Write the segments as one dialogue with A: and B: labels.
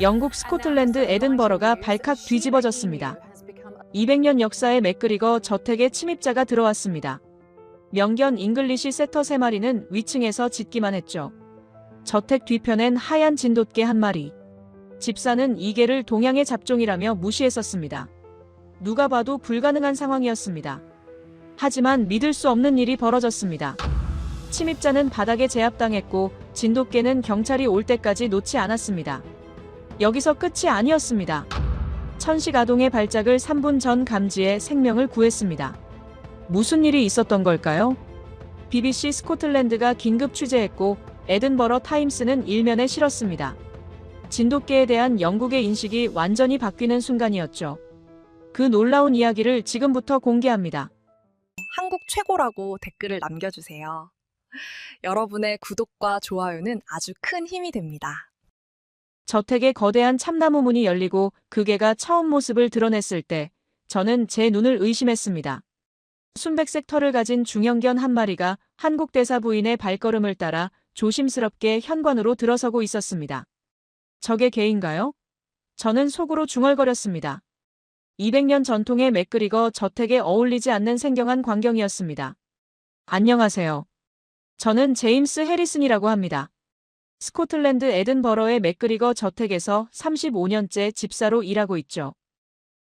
A: 영국 스코틀랜드 에든버러가 발칵 뒤집어졌습니다. 200년 역사의 맥그리거 저택에 침입자가 들어왔습니다. 명견 잉글리시 세터 3마리는 위층에서 짖기만 했죠. 저택 뒤편엔 하얀 진돗개 1마리. 집사는 이 개를 동양의 잡종이라며 무시했었습니다. 누가 봐도 불가능한 상황이었습니다. 하지만 믿을 수 없는 일이 벌어졌습니다. 침입자는 바닥에 제압당했고 진돗개는 경찰이 올 때까지 놓지 않았습니다. 여기서 끝이 아니었습니다. 천식 아동의 발작을 3분 전 감지해 생명을 구했습니다. 무슨 일이 있었던 걸까요? BBC 스코틀랜드가 긴급 취재했고 에든버러 타임스는 일면에 실었습니다. 진돗개에 대한 영국의 인식이 완전히 바뀌는 순간이었죠. 그 놀라운 이야기를 지금부터 공개합니다.
B: 한국 최고라고 댓글을 남겨주세요. 여러분의 구독과 좋아요는 아주 큰 힘이 됩니다.
A: 저택에 거대한 참나무 문이 열리고 그 개가 처음 모습을 드러냈을 때 저는 제 눈을 의심했습니다. 순백색 털을 가진 중형견 1마리가 한국 대사 부인의 발걸음을 따라 조심스럽게 현관으로 들어서고 있었습니다. 저게 개인가요? 저는 속으로 중얼거렸습니다. 200년 전통의 맥그리거 저택에 어울리지 않는 생경한 광경이었습니다. 안녕하세요. 저는 제임스 해리슨이라고 합니다. 스코틀랜드 에든버러의 맥그리거 저택에서 35년째 집사로 일하고 있죠.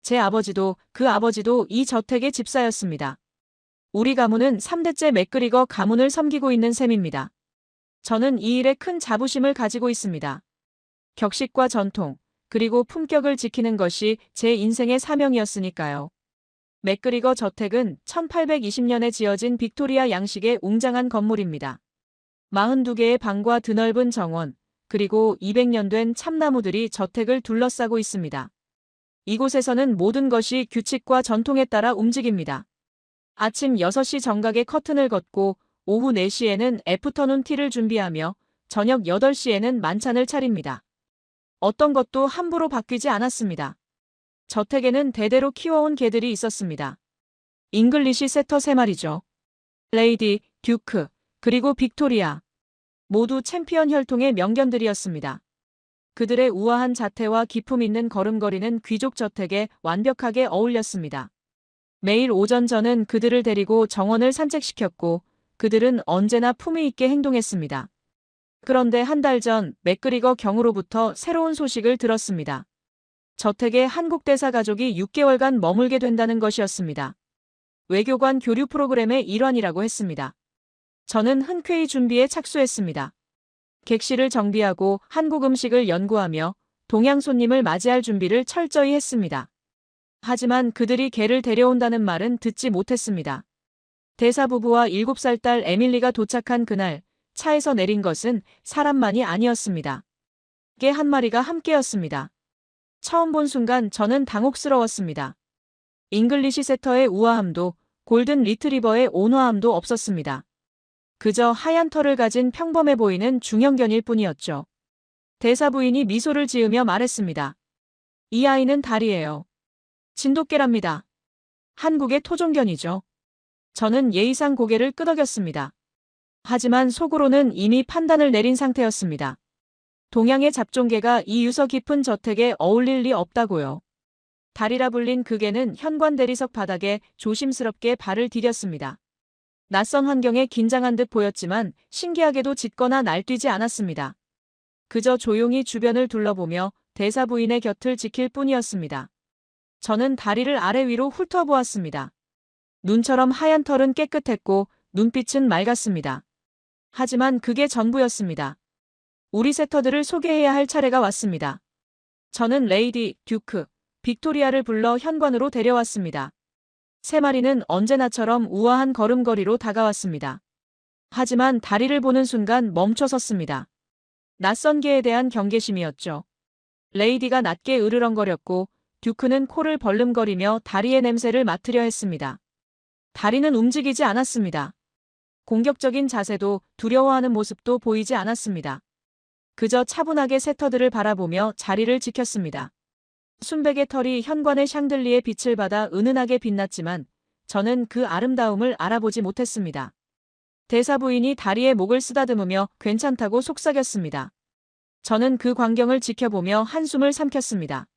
A: 제 아버지도 그 아버지도 이 저택의 집사였습니다. 우리 가문은 3대째 맥그리거 가문을 섬기고 있는 셈입니다. 저는 이 일에 큰 자부심을 가지고 있습니다. 격식과 전통, 그리고 품격을 지키는 것이 제 인생의 사명이었으니까요. 맥그리거 저택은 1820년에 지어진 빅토리아 양식의 웅장한 건물입니다. 42개의 방과 드넓은 정원, 그리고 200년 된 참나무들이 저택을 둘러싸고 있습니다. 이곳에서는 모든 것이 규칙과 전통에 따라 움직입니다. 아침 6시 정각에 커튼을 걷고 오후 4시에는 애프터눈 티를 준비하며 저녁 8시에는 만찬을 차립니다. 어떤 것도 함부로 바뀌지 않았습니다. 저택에는 대대로 키워온 개들이 있었습니다. 잉글리시 세터 3마리죠. 레이디, 듀크, 그리고 빅토리아. 모두 챔피언 혈통의 명견들이었습니다. 그들의 우아한 자태와 기품 있는 걸음걸이는 귀족 저택에 완벽하게 어울렸습니다. 매일 오전 저는 그들을 데리고 정원을 산책시켰고 그들은 언제나 품위 있게 행동했습니다. 그런데 한 달 전 맥그리거 경으로부터 새로운 소식을 들었습니다. 저택에 한국 대사 가족이 6개월간 머물게 된다는 것이었습니다. 외교관 교류 프로그램의 일환이라고 했습니다. 저는 흔쾌히 준비에 착수했습니다. 객실을 정비하고 한국 음식을 연구하며 동양 손님을 맞이할 준비를 철저히 했습니다. 하지만 그들이 개를 데려온다는 말은 듣지 못했습니다. 대사 부부와 7살 딸 에밀리가 도착한 그날 차에서 내린 것은 사람만이 아니었습니다. 개 1마리가 함께였습니다. 처음 본 순간 저는 당혹스러웠습니다. 잉글리시 세터의 우아함도 골든 리트리버의 온화함도 없었습니다. 그저 하얀 털을 가진 평범해 보이는 중형견일 뿐이었죠. 대사 부인이 미소를 지으며 말했습니다. 이 아이는 달이에요. 진돗개랍니다. 한국의 토종견이죠. 저는 예의상 고개를 끄덕였습니다. 하지만 속으로는 이미 판단을 내린 상태였습니다. 동양의 잡종개가 이 유서 깊은 저택에 어울릴 리 없다고요. 달이라 불린 그 개는 현관 대리석 바닥에 조심스럽게 발을 디뎠습니다. 낯선 환경에 긴장한 듯 보였지만 신기하게도 짖거나 날뛰지 않았습니다. 그저 조용히 주변을 둘러보며 대사 부인의 곁을 지킬 뿐이었습니다. 저는 다리를 아래 위로 훑어보았습니다. 눈처럼 하얀 털은 깨끗했고 눈빛은 맑았습니다. 하지만 그게 전부였습니다. 우리 세터들을 소개해야 할 차례가 왔습니다. 저는 레이디, 듀크, 빅토리아를 불러 현관으로 데려왔습니다. 3마리는 언제나처럼 우아한 걸음걸이로 다가왔습니다. 하지만 다리를 보는 순간 멈춰섰습니다. 낯선 개에 대한 경계심이었죠. 레이디가 낮게 으르렁거렸고 듀크는 코를 벌름거리며 다리의 냄새를 맡으려 했습니다. 다리는 움직이지 않았습니다. 공격적인 자세도 두려워하는 모습도 보이지 않았습니다. 그저 차분하게 세터들을 바라보며 자리를 지켰습니다. 순백의 털이 현관의 샹들리에 빛을 받아 은은하게 빛났지만 저는 그 아름다움을 알아보지 못했습니다. 대사 부인이 다리에 목을 쓰다듬으며 괜찮다고 속삭였습니다. 저는 그 광경을 지켜보며 한숨을 삼켰습니다.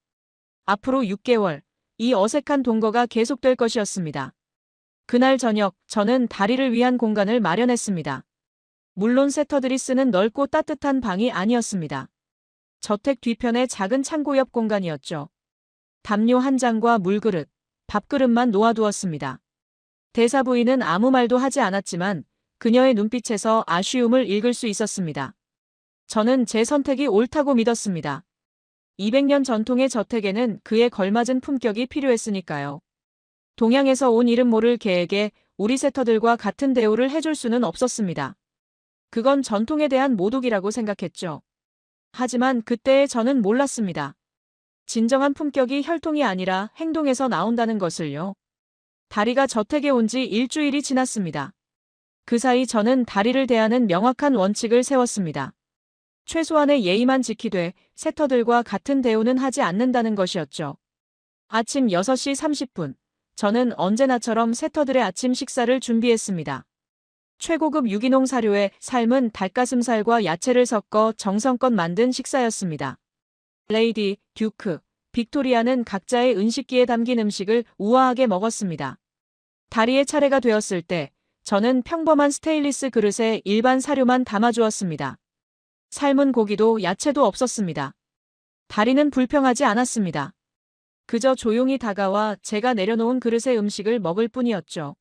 A: 앞으로 6개월, 이 어색한 동거가 계속될 것이었습니다. 그날 저녁, 저는 다리를 위한 공간을 마련했습니다. 물론 세터들이 쓰는 넓고 따뜻한 방이 아니었습니다. 저택 뒤편의 작은 창고 옆 공간이었죠. 담요 한 장과 물그릇, 밥그릇만 놓아두었습니다. 대사 부인은 아무 말도 하지 않았지만 그녀의 눈빛에서 아쉬움을 읽을 수 있었습니다. 저는 제 선택이 옳다고 믿었습니다. 200년 전통의 저택에는 그에 걸맞은 품격이 필요했으니까요. 동양에서 온 이름 모를 개에게 우리 세터들과 같은 대우를 해줄 수는 없었습니다. 그건 전통에 대한 모독이라고 생각했죠. 하지만 그때의 저는 몰랐습니다. 진정한 품격이 혈통이 아니라 행동에서 나온다는 것을요. 다리가 저택에 온 지 일주일이 지났습니다. 그 사이 저는 다리를 대하는 명확한 원칙을 세웠습니다. 최소한의 예의만 지키되 세터들과 같은 대우는 하지 않는다는 것이었죠. 아침 6시 30분, 저는 언제나처럼 세터들의 아침 식사를 준비했습니다. 최고급 유기농 사료에 삶은 닭가슴살과 야채를 섞어 정성껏 만든 식사였습니다. 레이디, 듀크, 빅토리아는 각자의 은식기에 담긴 음식을 우아하게 먹었습니다. 다리의 차례가 되었을 때 저는 평범한 스테인리스 그릇에 일반 사료만 담아주었습니다. 삶은 고기도 야채도 없었습니다. 다리는 불평하지 않았습니다. 그저 조용히 다가와 제가 내려놓은 그릇의 음식을 먹을 뿐이었죠.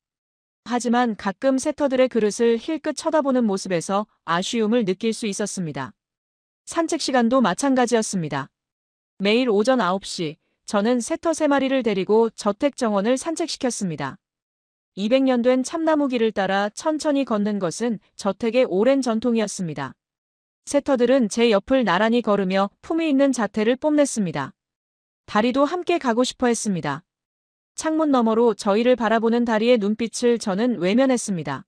A: 하지만 가끔 세터들의 그릇을 힐끗 쳐다보는 모습에서 아쉬움을 느낄 수 있었습니다. 산책 시간도 마찬가지였습니다. 매일 오전 9시, 저는 세터 3마리를 데리고 저택 정원을 산책시켰습니다. 200년 된 참나무 길을 따라 천천히 걷는 것은 저택의 오랜 전통이었습니다. 세터들은 제 옆을 나란히 걸으며 품위 있는 자태를 뽐냈습니다. 다리도 함께 가고 싶어 했습니다. 창문 너머로 저희를 바라보는 다리의 눈빛을 저는 외면했습니다.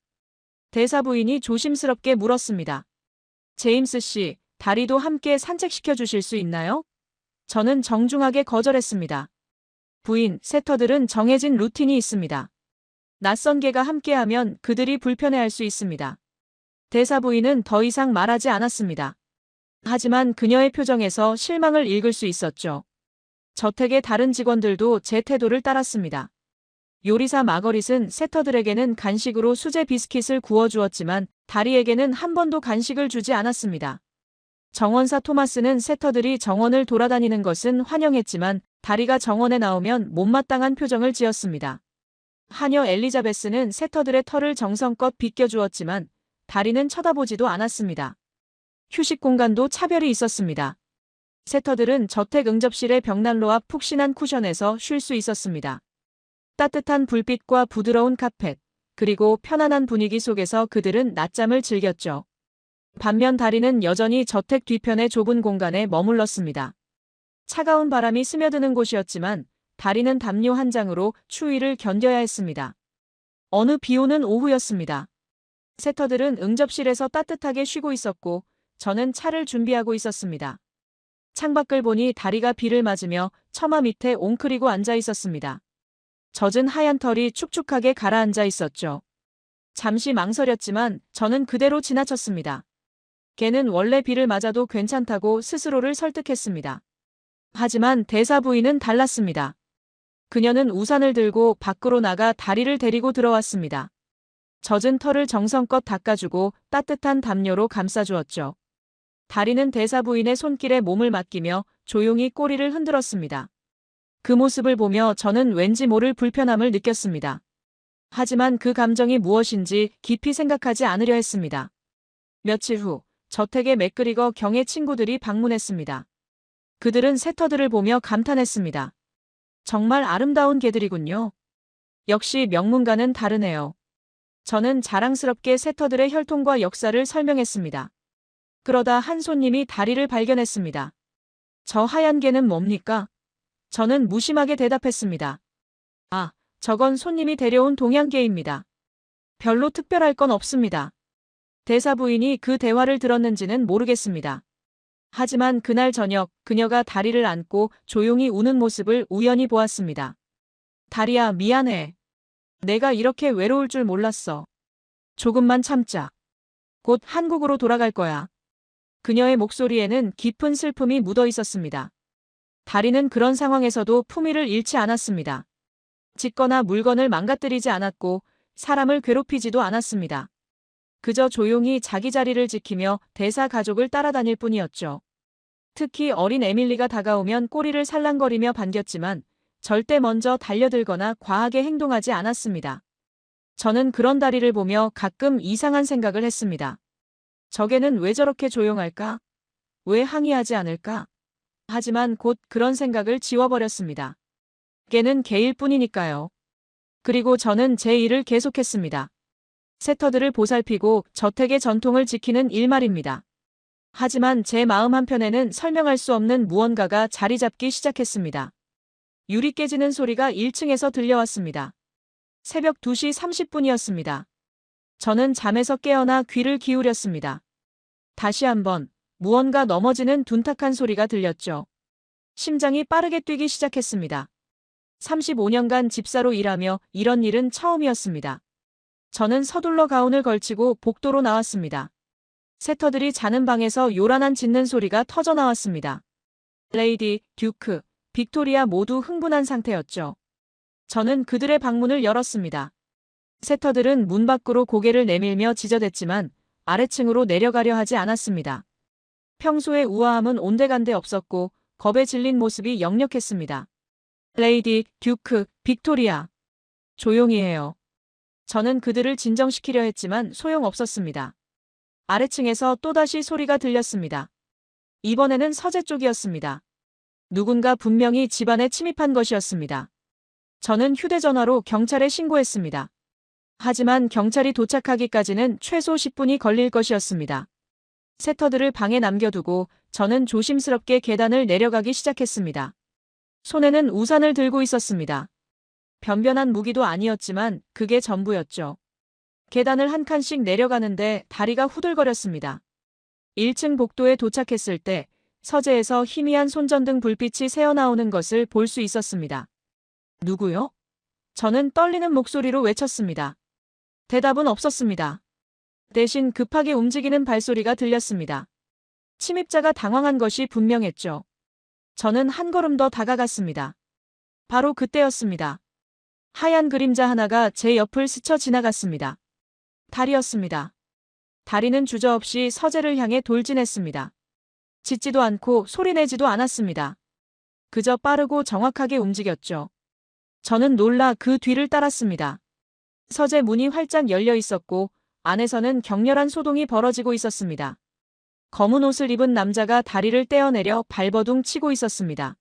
A: 대사 부인이 조심스럽게 물었습니다. 제임스 씨, 다리도 함께 산책시켜 주실 수 있나요? 저는 정중하게 거절했습니다. 부인, 세터들은 정해진 루틴이 있습니다. 낯선 개가 함께하면 그들이 불편해할 수 있습니다. 대사 부인은 더 이상 말하지 않았습니다. 하지만 그녀의 표정에서 실망을 읽을 수 있었죠. 저택의 다른 직원들도 제 태도를 따랐습니다. 요리사 마거릿은 세터들에게는 간식으로 수제 비스킷을 구워주었지만 다리에게는 한 번도 간식을 주지 않았습니다. 정원사 토마스는 세터들이 정원을 돌아다니는 것은 환영했지만 다리가 정원에 나오면 못마땅한 표정을 지었습니다. 하녀 엘리자베스는 세터들의 털을 정성껏 빗겨주었지만 다리는 쳐다보지도 않았습니다. 휴식 공간도 차별이 있었습니다. 세터들은 저택 응접실의 벽난로 앞 푹신한 쿠션에서 쉴 수 있었습니다. 따뜻한 불빛과 부드러운 카펫, 그리고 편안한 분위기 속에서 그들은 낮잠을 즐겼죠. 반면 다리는 여전히 저택 뒤편의 좁은 공간에 머물렀습니다. 차가운 바람이 스며드는 곳이었지만 다리는 담요 한 장으로 추위를 견뎌야 했습니다. 어느 비 오는 오후였습니다. 세터들은 응접실에서 따뜻하게 쉬고 있었고 저는 차를 준비하고 있었습니다. 창밖을 보니 다리가 비를 맞으며 처마 밑에 옹크리고 앉아 있었습니다. 젖은 하얀 털이 축축하게 가라앉아 있었죠. 잠시 망설였지만 저는 그대로 지나쳤습니다. 걔는 원래 비를 맞아도 괜찮다고 스스로를 설득했습니다. 하지만 대사 부인은 달랐습니다. 그녀는 우산을 들고 밖으로 나가 다리를 데리고 들어왔습니다. 젖은 털을 정성껏 닦아주고 따뜻한 담요로 감싸주었죠. 다리는 대사 부인의 손길에 몸을 맡기며 조용히 꼬리를 흔들었습니다. 그 모습을 보며 저는 왠지 모를 불편함을 느꼈습니다. 하지만 그 감정이 무엇인지 깊이 생각하지 않으려 했습니다. 며칠 후, 저택의 맥그리거 경의 친구들이 방문했습니다. 그들은 세터들을 보며 감탄했습니다. 정말 아름다운 개들이군요. 역시 명문가는 다르네요. 저는 자랑스럽게 세터들의 혈통과 역사를 설명했습니다. 그러다 한 손님이 다리를 발견했습니다. 저 하얀 개는 뭡니까? 저는 무심하게 대답했습니다. 아, 저건 손님이 데려온 동양개입니다. 별로 특별할 건 없습니다. 대사 부인이 그 대화를 들었는지는 모르겠습니다. 하지만 그날 저녁 그녀가 다리를 안고 조용히 우는 모습을 우연히 보았습니다. 다리야, 미안해. 내가 이렇게 외로울 줄 몰랐어. 조금만 참자. 곧 한국으로 돌아갈 거야. 그녀의 목소리에는 깊은 슬픔이 묻어 있었습니다. 다리는 그런 상황에서도 품위를 잃지 않았습니다. 짖거나 물건을 망가뜨리지 않았고 사람을 괴롭히지도 않았습니다. 그저 조용히 자기 자리를 지키며 대사 가족을 따라다닐 뿐이었죠. 특히 어린 에밀리가 다가오면 꼬리를 살랑거리며 반겼지만 절대 먼저 달려들거나 과하게 행동하지 않았습니다. 저는 그런 다리를 보며 가끔 이상한 생각을 했습니다. 저게는 왜 저렇게 조용할까? 왜 항의하지 않을까? 하지만 곧 그런 생각을 지워버렸습니다. 걔는 개일 뿐이니까요. 그리고 저는 제 일을 계속했습니다. 세터들을 보살피고 저택의 전통을 지키는 일 말입니다. 하지만 제 마음 한편에는 설명할 수 없는 무언가가 자리 잡기 시작했습니다. 유리 깨지는 소리가 1층에서 들려왔습니다. 새벽 2시 30분이었습니다. 저는 잠에서 깨어나 귀를 기울였습니다. 다시 한번 무언가 넘어지는 둔탁한 소리가 들렸죠. 심장이 빠르게 뛰기 시작했습니다. 35년간 집사로 일하며 이런 일은 처음이었습니다. 저는 서둘러 가운을 걸치고 복도로 나왔습니다. 세터들이 자는 방에서 요란한 짖는 소리가 터져 나왔습니다. 레이디, 듀크, 빅토리아 모두 흥분한 상태였죠. 저는 그들의 방문을 열었습니다. 세터들은 문 밖으로 고개를 내밀며 지저댔지만 아래층으로 내려가려 하지 않았습니다. 평소의 우아함은 온데간데 없었고 겁에 질린 모습이 역력했습니다. 레이디, 듀크, 빅토리아. 조용히 해요. 저는 그들을 진정시키려 했지만 소용없었습니다. 아래층에서 또다시 소리가 들렸습니다. 이번에는 서재 쪽이었습니다. 누군가 분명히 집안에 침입한 것이었습니다. 저는 휴대전화로 경찰에 신고했습니다. 하지만 경찰이 도착하기까지는 최소 10분이 걸릴 것이었습니다. 세터들을 방에 남겨두고 저는 조심스럽게 계단을 내려가기 시작했습니다. 손에는 우산을 들고 있었습니다. 변변한 무기도 아니었지만 그게 전부였죠. 계단을 한 칸씩 내려가는데 다리가 후들거렸습니다. 1층 복도에 도착했을 때 서재에서 희미한 손전등 불빛이 새어나오는 것을 볼 수 있었습니다. 누구요? 저는 떨리는 목소리로 외쳤습니다. 대답은 없었습니다. 대신 급하게 움직이는 발소리가 들렸습니다. 침입자가 당황한 것이 분명했죠. 저는 한 걸음 더 다가갔습니다. 바로 그때였습니다. 하얀 그림자 하나가 제 옆을 스쳐 지나갔습니다. 다리였습니다. 다리는 주저없이 서재를 향해 돌진했습니다. 짖지도 않고 소리내지도 않았습니다. 그저 빠르고 정확하게 움직였죠. 저는 놀라 그 뒤를 따랐습니다. 서재 문이 활짝 열려 있었고 안에서는 격렬한 소동이 벌어지고 있었습니다. 검은 옷을 입은 남자가 다리를 떼어내려 발버둥 치고 있었습니다.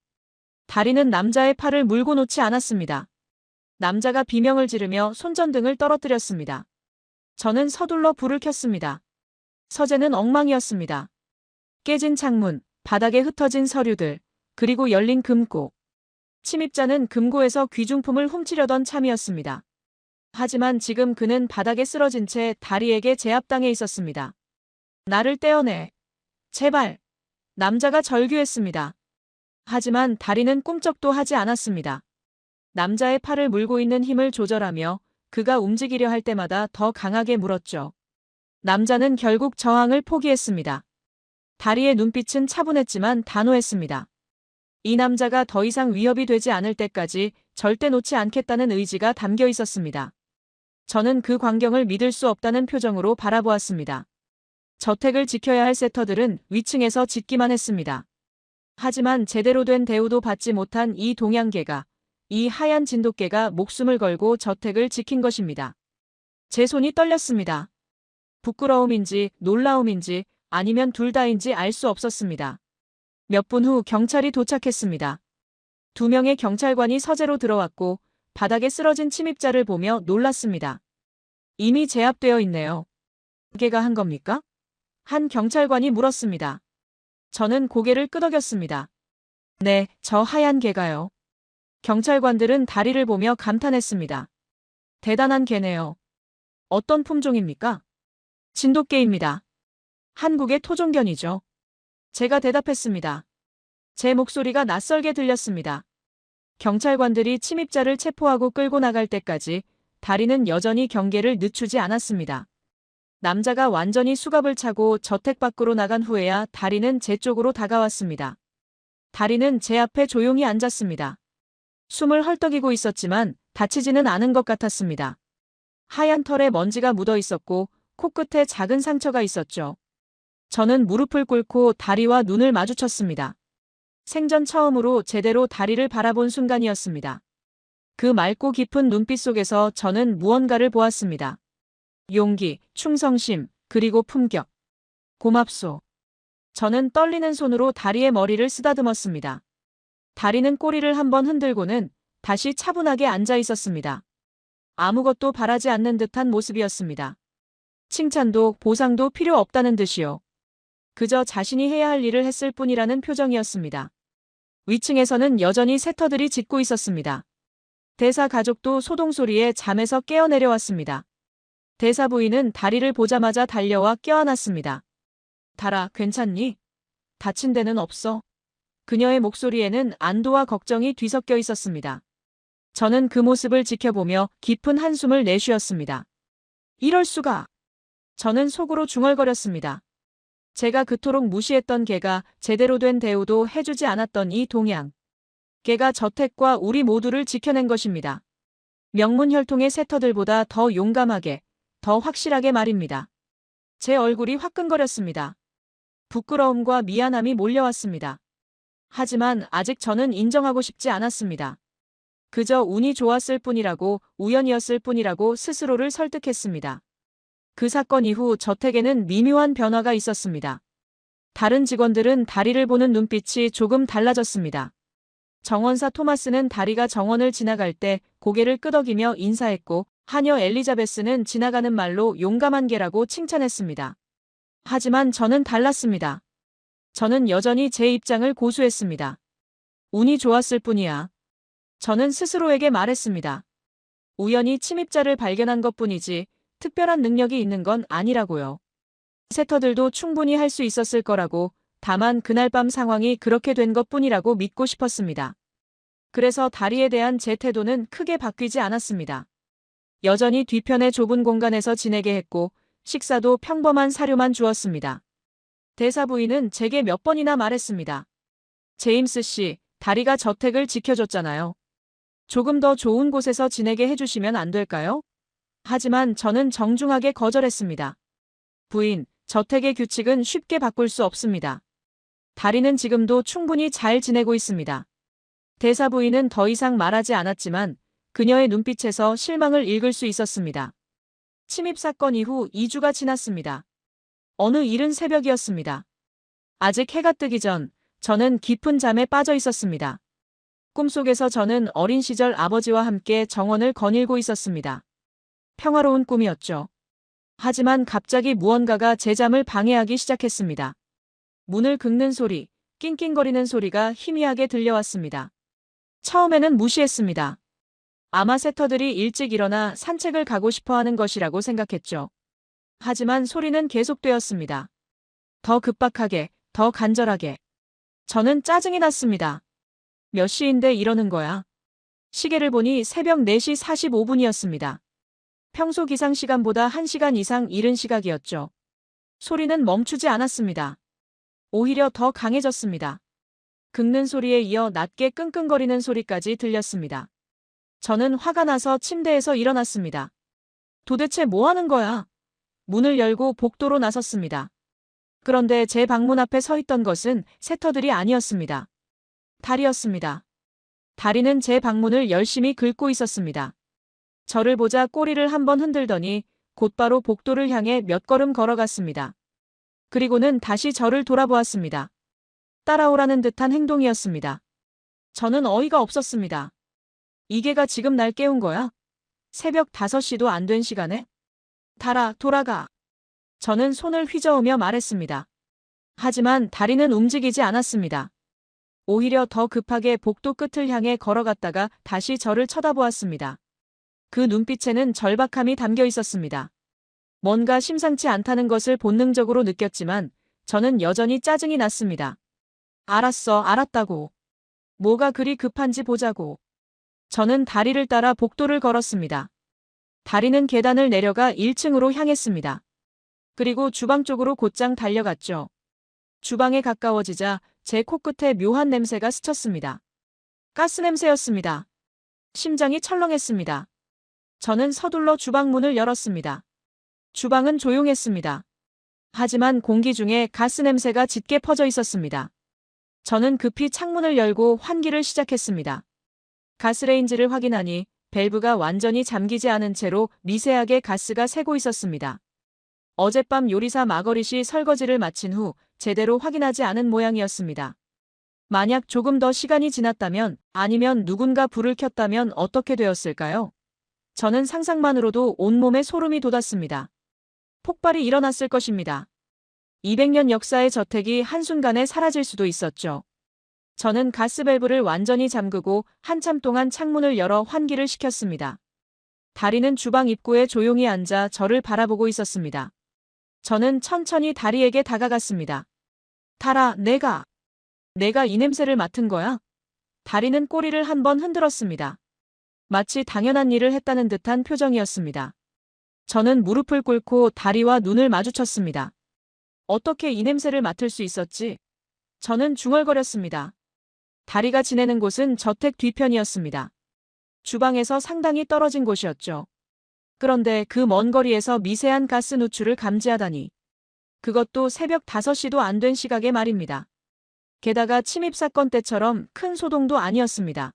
A: 다리는 남자의 팔을 물고 놓지 않았습니다. 남자가 비명을 지르며 손전등을 떨어뜨렸습니다. 저는 서둘러 불을 켰습니다. 서재는 엉망이었습니다. 깨진 창문, 바닥에 흩어진 서류들, 그리고 열린 금고. 침입자는 금고에서 귀중품을 훔치려던 참이었습니다. 하지만 지금 그는 바닥에 쓰러진 채 다리에게 제압당해 있었습니다. 나를 떼어내. 제발. 남자가 절규했습니다. 하지만 다리는 꿈쩍도 하지 않았습니다. 남자의 팔을 물고 있는 힘을 조절하며 그가 움직이려 할 때마다 더 강하게 물었죠. 남자는 결국 저항을 포기했습니다. 다리의 눈빛은 차분했지만 단호했습니다. 이 남자가 더 이상 위협이 되지 않을 때까지 절대 놓지 않겠다는 의지가 담겨 있었습니다. 저는 그 광경을 믿을 수 없다는 표정으로 바라보았습니다. 저택을 지켜야 할 세터들은 위층에서 짖기만 했습니다. 하지만 제대로 된 대우도 받지 못한 이 동양계가, 이 하얀 진돗개가 목숨을 걸고 저택을 지킨 것입니다. 제 손이 떨렸습니다. 부끄러움인지 놀라움인지 아니면 둘 다인지 알 수 없었습니다. 몇 분 후 경찰이 도착했습니다. 2명의 경찰관이 서재로 들어왔고 바닥에 쓰러진 침입자를 보며 놀랐습니다. 이미 제압되어 있네요. 개가 한 겁니까? 한 경찰관이 물었습니다. 저는 고개를 끄덕였습니다. 네, 저 하얀 개가요. 경찰관들은 다리를 보며 감탄했습니다. 대단한 개네요. 어떤 품종입니까? 진돗개입니다. 한국의 토종견이죠. 제가 대답했습니다. 제 목소리가 낯설게 들렸습니다. 경찰관들이 침입자를 체포하고 끌고 나갈 때까지 다리는 여전히 경계를 늦추지 않았습니다. 남자가 완전히 수갑을 차고 저택 밖으로 나간 후에야 다리는 제 쪽으로 다가왔습니다. 다리는 제 앞에 조용히 앉았습니다. 숨을 헐떡이고 있었지만 다치지는 않은 것 같았습니다. 하얀 털에 먼지가 묻어 있었고 코끝에 작은 상처가 있었죠. 저는 무릎을 꿇고 다리와 눈을 마주쳤습니다. 생전 처음으로 제대로 다리를 바라본 순간이었습니다. 그 맑고 깊은 눈빛 속에서 저는 무언가를 보았습니다. 용기, 충성심, 그리고 품격. 고맙소. 저는 떨리는 손으로 다리의 머리를 쓰다듬었습니다. 다리는 꼬리를 한번 흔들고는 다시 차분하게 앉아 있었습니다. 아무것도 바라지 않는 듯한 모습이었습니다. 칭찬도 보상도 필요 없다는 듯이요. 그저 자신이 해야 할 일을 했을 뿐이라는 표정이었습니다. 위층에서는 여전히 새터들이 짖고 있었습니다. 대사 가족도 소동소리에 잠에서 깨어 내려왔습니다. 대사 부인은 다리를 보자마자 달려와 껴안았습니다. 달아, 괜찮니? 다친 데는 없어? 그녀의 목소리에는 안도와 걱정이 뒤섞여 있었습니다. 저는 그 모습을 지켜보며 깊은 한숨을 내쉬었습니다. 이럴 수가. 저는 속으로 중얼거렸습니다. 제가 그토록 무시했던 걔가 제대로 된 대우도 해주지 않았던 이 동양. 걔가 저택과 우리 모두를 지켜낸 것입니다. 명문혈통의 새터들보다 더 용감하게, 더 확실하게 말입니다. 제 얼굴이 화끈거렸습니다. 부끄러움과 미안함이 몰려왔습니다. 하지만 아직 저는 인정하고 싶지 않았습니다. 그저 운이 좋았을 뿐이라고, 우연이었을 뿐이라고 스스로를 설득했습니다. 그 사건 이후 저택에는 미묘한 변화가 있었습니다. 다른 직원들은 다리를 보는 눈빛이 조금 달라졌습니다. 정원사 토마스는 다리가 정원을 지나갈 때 고개를 끄덕이며 인사했고, 하녀 엘리자베스는 지나가는 말로 용감한 개라고 칭찬했습니다. 하지만 저는 달랐습니다. 저는 여전히 제 입장을 고수했습니다. 운이 좋았을 뿐이야. 저는 스스로에게 말했습니다. 우연히 침입자를 발견한 것뿐이지 특별한 능력이 있는 건 아니라고요. 새터들도 충분히 할 수 있었을 거라고, 다만 그날 밤 상황이 그렇게 된 것뿐이라고 믿고 싶었습니다. 그래서 다리에 대한 제 태도는 크게 바뀌지 않았습니다. 여전히 뒤편의 좁은 공간에서 지내게 했고, 식사도 평범한 사료만 주었습니다. 대사 부인은 제게 몇 번이나 말했습니다. 제임스 씨, 다리가 저택을 지켜줬잖아요. 조금 더 좋은 곳에서 지내게 해주시면 안 될까요? 하지만 저는 정중하게 거절했습니다. 부인, 저택의 규칙은 쉽게 바꿀 수 없습니다. 다리는 지금도 충분히 잘 지내고 있습니다. 대사 부인은 더 이상 말하지 않았지만 그녀의 눈빛에서 실망을 읽을 수 있었습니다. 침입 사건 이후 2주가 지났습니다. 어느 이른 새벽이었습니다. 아직 해가 뜨기 전 저는 깊은 잠에 빠져 있었습니다. 꿈속에서 저는 어린 시절 아버지와 함께 정원을 거닐고 있었습니다. 평화로운 꿈이었죠. 하지만 갑자기 무언가가 제 잠을 방해하기 시작했습니다. 문을 긁는 소리, 낑낑거리는 소리가 희미하게 들려왔습니다. 처음에는 무시했습니다. 아마 새터들이 일찍 일어나 산책을 가고 싶어 하는 것이라고 생각했죠. 하지만 소리는 계속되었습니다. 더 급박하게, 더 간절하게. 저는 짜증이 났습니다. 몇 시인데 이러는 거야? 시계를 보니 새벽 4시 45분이었습니다. 평소 기상 시간보다 1시간 이상 이른 시각이었죠. 소리는 멈추지 않았습니다. 오히려 더 강해졌습니다. 긁는 소리에 이어 낮게 끙끙거리는 소리까지 들렸습니다. 저는 화가 나서 침대에서 일어났습니다. 도대체 뭐 하는 거야? 문을 열고 복도로 나섰습니다. 그런데 제 방문 앞에 서 있던 것은 새터들이 아니었습니다. 다리였습니다. 다리는 제 방문을 열심히 긁고 있었습니다. 저를 보자 꼬리를 한번 흔들더니 곧바로 복도를 향해 몇 걸음 걸어갔습니다. 그리고는 다시 저를 돌아보았습니다. 따라오라는 듯한 행동이었습니다. 저는 어이가 없었습니다. 이 개가 지금 날 깨운 거야? 새벽 5시도 안 된 시간에? 달아, 돌아가. 저는 손을 휘저으며 말했습니다. 하지만 다리는 움직이지 않았습니다. 오히려 더 급하게 복도 끝을 향해 걸어갔다가 다시 저를 쳐다보았습니다. 그 눈빛에는 절박함이 담겨 있었습니다. 뭔가 심상치 않다는 것을 본능적으로 느꼈지만 저는 여전히 짜증이 났습니다. 알았어, 알았다고. 뭐가 그리 급한지 보자고. 저는 다리를 따라 복도를 걸었습니다. 다리는 계단을 내려가 1층으로 향했습니다. 그리고 주방 쪽으로 곧장 달려갔죠. 주방에 가까워지자 제 코끝에 묘한 냄새가 스쳤습니다. 가스 냄새였습니다. 심장이 철렁했습니다. 저는 서둘러 주방 문을 열었습니다. 주방은 조용했습니다. 하지만 공기 중에 가스 냄새가 짙게 퍼져 있었습니다. 저는 급히 창문을 열고 환기를 시작했습니다. 가스레인지를 확인하니 밸브가 완전히 잠기지 않은 채로 미세하게 가스가 새고 있었습니다. 어젯밤 요리사 마거릿이 설거지를 마친 후 제대로 확인하지 않은 모양이었습니다. 만약 조금 더 시간이 지났다면, 아니면 누군가 불을 켰다면 어떻게 되었을까요? 저는 상상만으로도 온몸에 소름이 돋았습니다. 폭발이 일어났을 것입니다. 200년 역사의 저택이 한순간에 사라질 수도 있었죠. 저는 가스밸브를 완전히 잠그고 한참 동안 창문을 열어 환기를 시켰습니다. 다리는 주방 입구에 조용히 앉아 저를 바라보고 있었습니다. 저는 천천히 다리에게 다가갔습니다. 달아, 내가 이 냄새를 맡은 거야? 다리는 꼬리를 한번 흔들었습니다. 마치 당연한 일을 했다는 듯한 표정이었습니다. 저는 무릎을 꿇고 다리와 눈을 마주쳤습니다. 어떻게 이 냄새를 맡을 수 있었지? 저는 중얼거렸습니다. 다리가 지내는 곳은 저택 뒤편이었습니다. 주방에서 상당히 떨어진 곳이었죠. 그런데 그 먼 거리에서 미세한 가스 누출을 감지하다니. 그것도 새벽 5시도 안 된 시각에 말입니다. 게다가 침입 사건 때처럼 큰 소동도 아니었습니다.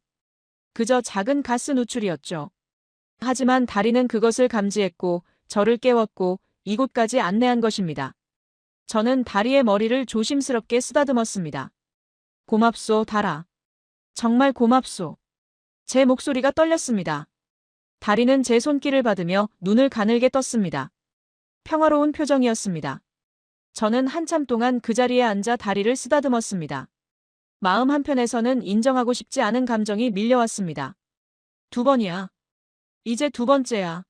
A: 그저 작은 가스 누출이었죠. 하지만 다리는 그것을 감지했고 저를 깨웠고 이곳까지 안내한 것입니다. 저는 다리의 머리를 조심스럽게 쓰다듬었습니다. 고맙소, 달아. 정말 고맙소. 제 목소리가 떨렸습니다. 다리는 제 손길을 받으며 눈을 가늘게 떴습니다. 평화로운 표정이었습니다. 저는 한참 동안 그 자리에 앉아 다리를 쓰다듬었습니다. 마음 한편에서는 인정하고 싶지 않은 감정이 밀려왔습니다. 2번이야. 이제 2번째야.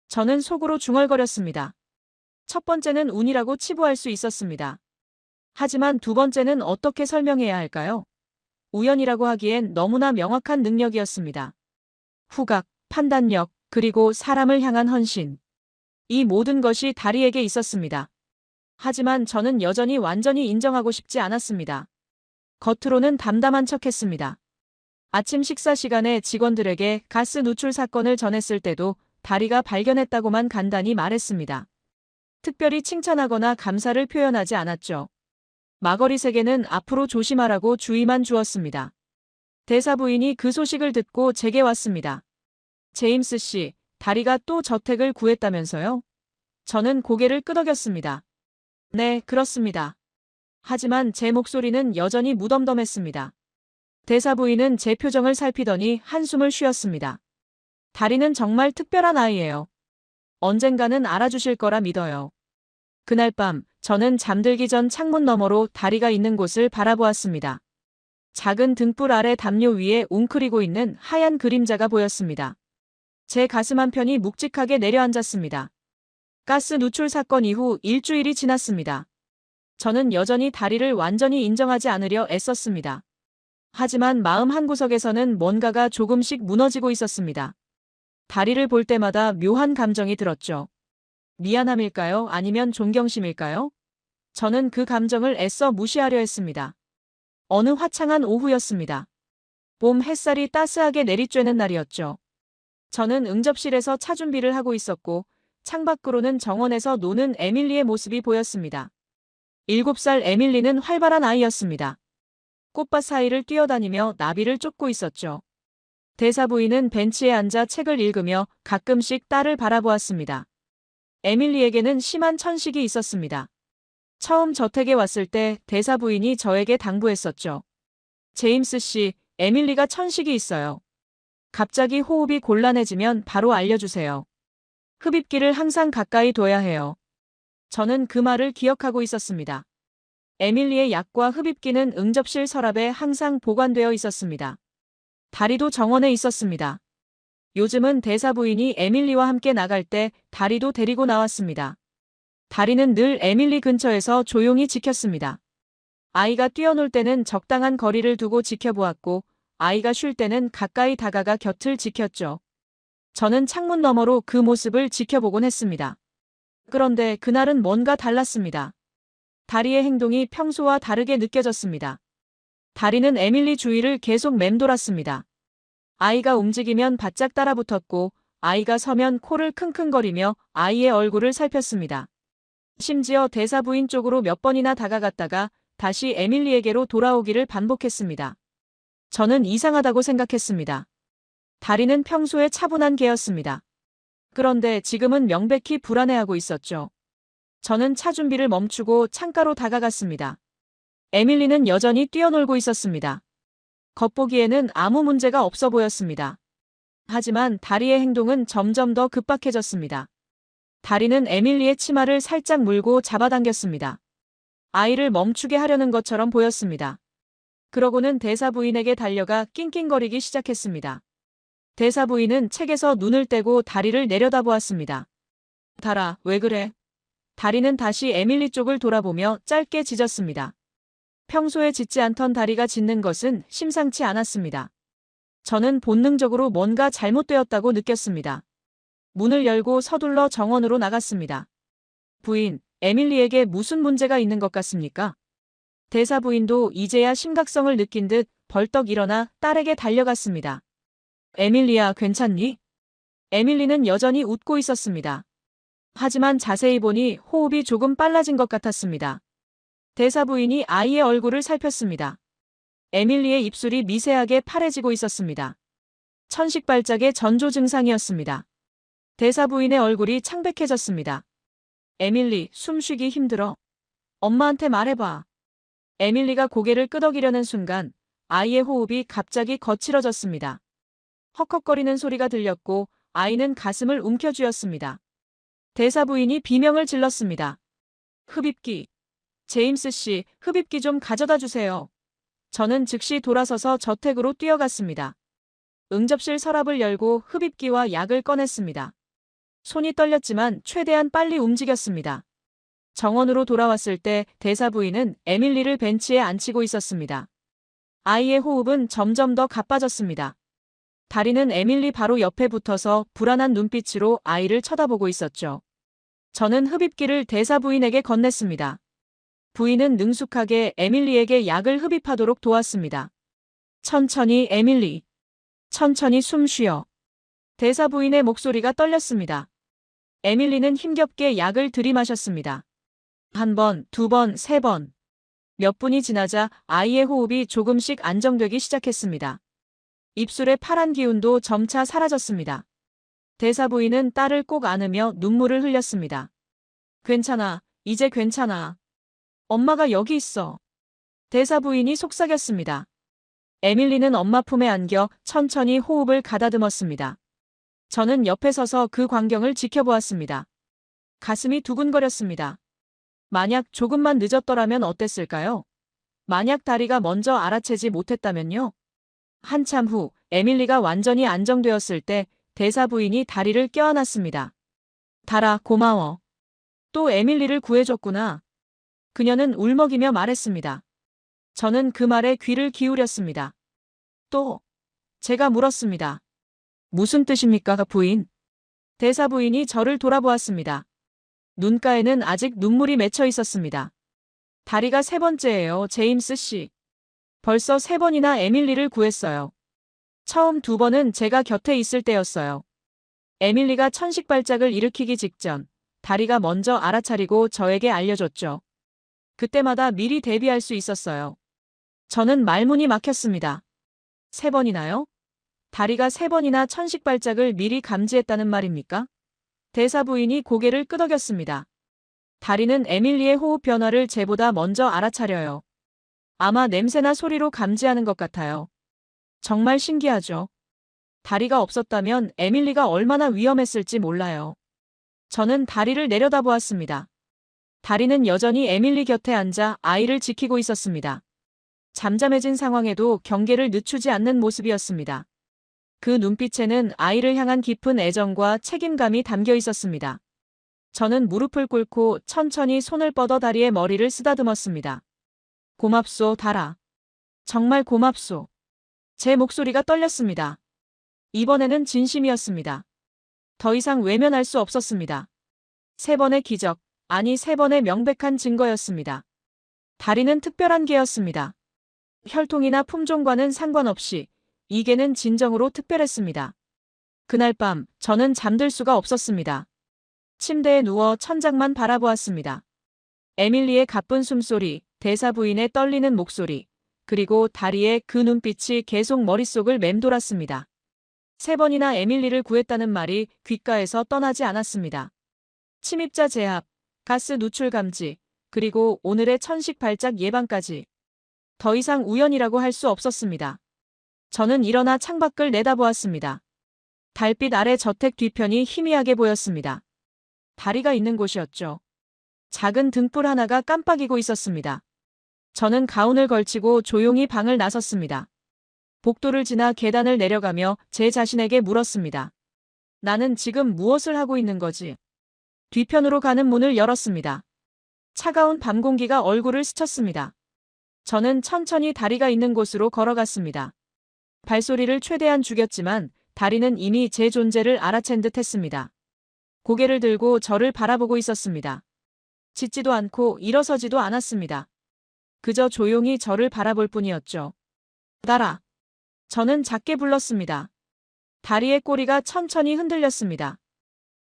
A: 저는 속으로 중얼거렸습니다. 첫 번째는 운이라고 치부할 수 있었습니다. 하지만 2번째는 어떻게 설명해야 할까요? 우연이라고 하기엔 너무나 명확한 능력이었습니다. 후각, 판단력, 그리고 사람을 향한 헌신. 이 모든 것이 다리에게 있었습니다. 하지만 저는 여전히 완전히 인정하고 싶지 않았습니다. 겉으로는 담담한 척했습니다. 아침 식사 시간에 직원들에게 가스 누출 사건을 전했을 때도 다리가 발견했다고만 간단히 말했습니다. 특별히 칭찬하거나 감사를 표현하지 않았죠. 마거릿에게는 앞으로 조심하라고 주의만 주었습니다. 대사 부인이 그 소식을 듣고 제게 왔습니다. 제임스 씨, 다리가 또 저택을 구했다면서요? 저는 고개를 끄덕였습니다. 네, 그렇습니다. 하지만 제 목소리는 여전히 무덤덤했습니다. 대사 부인은 제 표정을 살피더니 한숨을 쉬었습니다. 다리는 정말 특별한 아이예요. 언젠가는 알아주실 거라 믿어요. 그날 밤, 저는 잠들기 전 창문 너머로 다리가 있는 곳을 바라보았습니다. 작은 등불 아래 담요 위에 웅크리고 있는 하얀 그림자가 보였습니다. 제 가슴 한편이 묵직하게 내려앉았습니다. 가스 누출 사건 이후 일주일이 지났습니다. 저는 여전히 다리를 완전히 인정하지 않으려 애썼습니다. 하지만 마음 한구석에서는 뭔가가 조금씩 무너지고 있었습니다. 다리를 볼 때마다 묘한 감정이 들었죠. 미안함일까요? 아니면 존경심일까요? 저는 그 감정을 애써 무시하려 했습니다. 어느 화창한 오후였습니다. 봄 햇살이 따스하게 내리쬐는 날이었죠. 저는 응접실에서 차 준비를 하고 있었고 창밖으로는 정원에서 노는 에밀리의 모습이 보였습니다. 7살 에밀리는 활발한 아이였습니다. 꽃밭 사이를 뛰어다니며 나비를 쫓고 있었죠. 대사 부인은 벤치에 앉아 책을 읽으며 가끔씩 딸을 바라보았습니다. 에밀리에게는 심한 천식이 있었습니다. 처음 저택에 왔을 때 대사 부인이 저에게 당부했었죠. 제임스 씨, 에밀리가 천식이 있어요. 갑자기 호흡이 곤란해지면 바로 알려주세요. 흡입기를 항상 가까이 둬야 해요. 저는 그 말을 기억하고 있었습니다. 에밀리의 약과 흡입기는 응접실 서랍에 항상 보관되어 있었습니다. 다리도 정원에 있었습니다. 요즘은 대사 부인이 에밀리와 함께 나갈 때 다리도 데리고 나왔습니다. 다리는 늘 에밀리 근처에서 조용히 지켰습니다. 아이가 뛰어놀 때는 적당한 거리를 두고 지켜보았고 아이가 쉴 때는 가까이 다가가 곁을 지켰죠. 저는 창문 너머로 그 모습을 지켜보곤 했습니다. 그런데 그날은 뭔가 달랐습니다. 다리의 행동이 평소와 다르게 느껴졌습니다. 다리는 에밀리 주위를 계속 맴돌았습니다. 아이가 움직이면 바짝 따라붙었고 아이가 서면 코를 킁킁거리며 아이의 얼굴을 살폈습니다. 심지어 대사 부인 쪽으로 몇 번이나 다가갔다가 다시 에밀리에게로 돌아오기를 반복했습니다. 저는 이상하다고 생각했습니다. 다리는 평소에 차분한 개였습니다. 그런데 지금은 명백히 불안해하고 있었죠. 저는 차 준비를 멈추고 창가로 다가갔습니다. 에밀리는 여전히 뛰어놀고 있었습니다. 겉보기에는 아무 문제가 없어 보였습니다. 하지만 다리의 행동은 점점 더 급박해졌습니다. 다리는 에밀리의 치마를 살짝 물고 잡아당겼습니다. 아이를 멈추게 하려는 것처럼 보였습니다. 그러고는 대사 부인에게 달려가 낑낑거리기 시작했습니다. 대사 부인은 책에서 눈을 떼고 다리를 내려다보았습니다. 달아, 왜 그래? 다리는 다시 에밀리 쪽을 돌아보며 짧게 짖었습니다. 평소에 짖지 않던 다리가 짖는 것은 심상치 않았습니다. 저는 본능적으로 뭔가 잘못되었다고 느꼈습니다. 문을 열고 서둘러 정원으로 나갔습니다. 부인, 에밀리에게 무슨 문제가 있는 것 같습니까? 대사 부인도 이제야 심각성을 느낀 듯 벌떡 일어나 딸에게 달려갔습니다. 에밀리야, 괜찮니? 에밀리는 여전히 웃고 있었습니다. 하지만 자세히 보니 호흡이 조금 빨라진 것 같았습니다. 대사 부인이 아이의 얼굴을 살폈습니다. 에밀리의 입술이 미세하게 파래지고 있었습니다. 천식발작의 전조 증상이었습니다. 대사 부인의 얼굴이 창백해졌습니다. 에밀리, 숨쉬기 힘들어. 엄마한테 말해봐. 에밀리가 고개를 끄덕이려는 순간 아이의 호흡이 갑자기 거칠어졌습니다. 헉헉거리는 소리가 들렸고 아이는 가슴을 움켜쥐었습니다. 대사 부인이 비명을 질렀습니다. 흡입기. 제임스 씨, 흡입기 좀 가져다 주세요. 저는 즉시 돌아서서 저택으로 뛰어갔습니다. 응접실 서랍을 열고 흡입기와 약을 꺼냈습니다. 손이 떨렸지만 최대한 빨리 움직였습니다. 정원으로 돌아왔을 때 대사 부인은 에밀리를 벤치에 앉히고 있었습니다. 아이의 호흡은 점점 더 가빠졌습니다. 다리는 에밀리 바로 옆에 붙어서 불안한 눈빛으로 아이를 쳐다보고 있었죠. 저는 흡입기를 대사 부인에게 건넸습니다. 부인은 능숙하게 에밀리에게 약을 흡입하도록 도왔습니다. 천천히 에밀리. 천천히 숨 쉬어. 대사 부인의 목소리가 떨렸습니다. 에밀리는 힘겹게 약을 들이마셨습니다. 한 번, 두 번, 세 번. 몇 분이 지나자 아이의 호흡이 조금씩 안정되기 시작했습니다. 입술의 파란 기운도 점차 사라졌습니다. 대사 부인은 딸을 꼭 안으며 눈물을 흘렸습니다. 괜찮아, 이제 괜찮아. 엄마가 여기 있어. 대사 부인이 속삭였습니다. 에밀리는 엄마 품에 안겨 천천히 호흡을 가다듬었습니다. 저는 옆에 서서 그 광경을 지켜보았습니다. 가슴이 두근거렸습니다. 만약 조금만 늦었더라면 어땠을까요? 만약 다리가 먼저 알아채지 못했다면요? 한참 후 에밀리가 완전히 안정되었을 때 대사 부인이 다리를 껴안았습니다. 달아, 고마워. 또 에밀리를 구해줬구나. 그녀는 울먹이며 말했습니다. 저는 그 말에 귀를 기울였습니다. 또? 제가 물었습니다. 무슨 뜻입니까, 부인? 대사 부인이 저를 돌아보았습니다. 눈가에는 아직 눈물이 맺혀 있었습니다. 다리가 세 번째예요, 제임스 씨. 벌써 세 번이나 에밀리를 구했어요. 처음 두 번은 제가 곁에 있을 때였어요. 에밀리가 천식발작을 일으키기 직전 다리가 먼저 알아차리고 저에게 알려줬죠. 그때마다 미리 대비할 수 있었어요. 저는 말문이 막혔습니다. 세 번이나요? 다리가 세 번이나 천식발작을 미리 감지했다는 말입니까? 대사 부인이 고개를 끄덕였습니다. 다리는 에밀리의 호흡 변화를 제보다 먼저 알아차려요. 아마 냄새나 소리로 감지하는 것 같아요. 정말 신기하죠? 다리가 없었다면 에밀리가 얼마나 위험했을지 몰라요. 저는 다리를 내려다보았습니다. 다리는 여전히 에밀리 곁에 앉아 아이를 지키고 있었습니다. 잠잠해진 상황에도 경계를 늦추지 않는 모습이었습니다. 그 눈빛에는 아이를 향한 깊은 애정과 책임감이 담겨 있었습니다. 저는 무릎을 꿇고 천천히 손을 뻗어 다리의 머리를 쓰다듬었습니다. 고맙소, 달아. 정말 고맙소. 제 목소리가 떨렸습니다. 이번에는 진심이었습니다. 더 이상 외면할 수 없었습니다. 3번의 기적, 아니 3번의 명백한 증거였습니다. 다리는 특별한 개였습니다. 혈통이나 품종과는 상관없이 이 개는 진정으로 특별했습니다. 그날 밤 저는 잠들 수가 없었습니다. 침대에 누워 천장만 바라보았습니다. 에밀리의 가쁜 숨소리, 대사 부인의 떨리는 목소리, 그리고 다리의 그 눈빛이 계속 머릿속을 맴돌았습니다. 3번이나 에밀리를 구했다는 말이 귓가에서 떠나지 않았습니다. 침입자 제압, 가스 누출 감지, 그리고 오늘의 천식 발작 예방까지. 더 이상 우연이라고 할 수 없었습니다. 저는 일어나 창밖을 내다보았습니다. 달빛 아래 저택 뒤편이 희미하게 보였습니다. 다리가 있는 곳이었죠. 작은 등불 하나가 깜빡이고 있었습니다. 저는 가운을 걸치고 조용히 방을 나섰습니다. 복도를 지나 계단을 내려가며 제 자신에게 물었습니다. 나는 지금 무엇을 하고 있는 거지? 뒤편으로 가는 문을 열었습니다. 차가운 밤 공기가 얼굴을 스쳤습니다. 저는 천천히 다리가 있는 곳으로 걸어갔습니다. 발소리를 최대한 죽였지만 다리는 이미 제 존재를 알아챈 듯 했습니다. 고개를 들고 저를 바라보고 있었습니다. 짖지도 않고 일어서지도 않았습니다. 그저 조용히 저를 바라볼 뿐이었죠. 달아. 저는 작게 불렀습니다. 다리의 꼬리가 천천히 흔들렸습니다.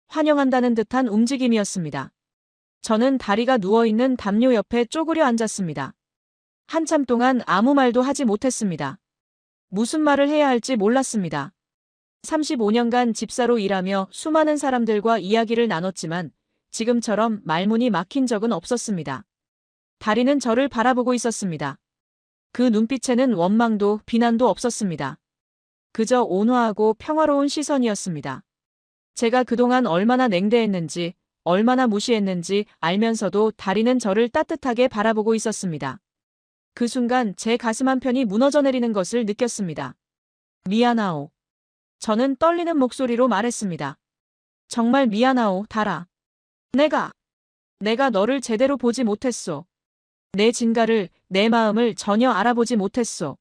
A: 환영한다는 듯한 움직임이었습니다. 저는 다리가 누워있는 담요 옆에 쪼그려 앉았습니다. 한참 동안 아무 말도 하지 못했습니다. 무슨 말을 해야 할지 몰랐습니다. 35년간 집사로 일하며 수많은 사람들과 이야기를 나눴지만 지금처럼 말문이 막힌 적은 없었습니다. 다리는 저를 바라보고 있었습니다. 그 눈빛에는 원망도 비난도 없었습니다. 그저 온화하고 평화로운 시선이었습니다. 제가 그동안 얼마나 냉대했는지, 얼마나 무시했는지 알면서도 다리는 저를 따뜻하게 바라보고 있었습니다. 그 순간 제 가슴 한편이 무너져 내리는 것을 느꼈습니다. 미안하오. 저는 떨리는 목소리로 말했습니다. 정말 미안하오, 달아. 내가 너를 제대로 보지 못했소. 내 진가를, 내 마음을 전혀 알아보지 못했소.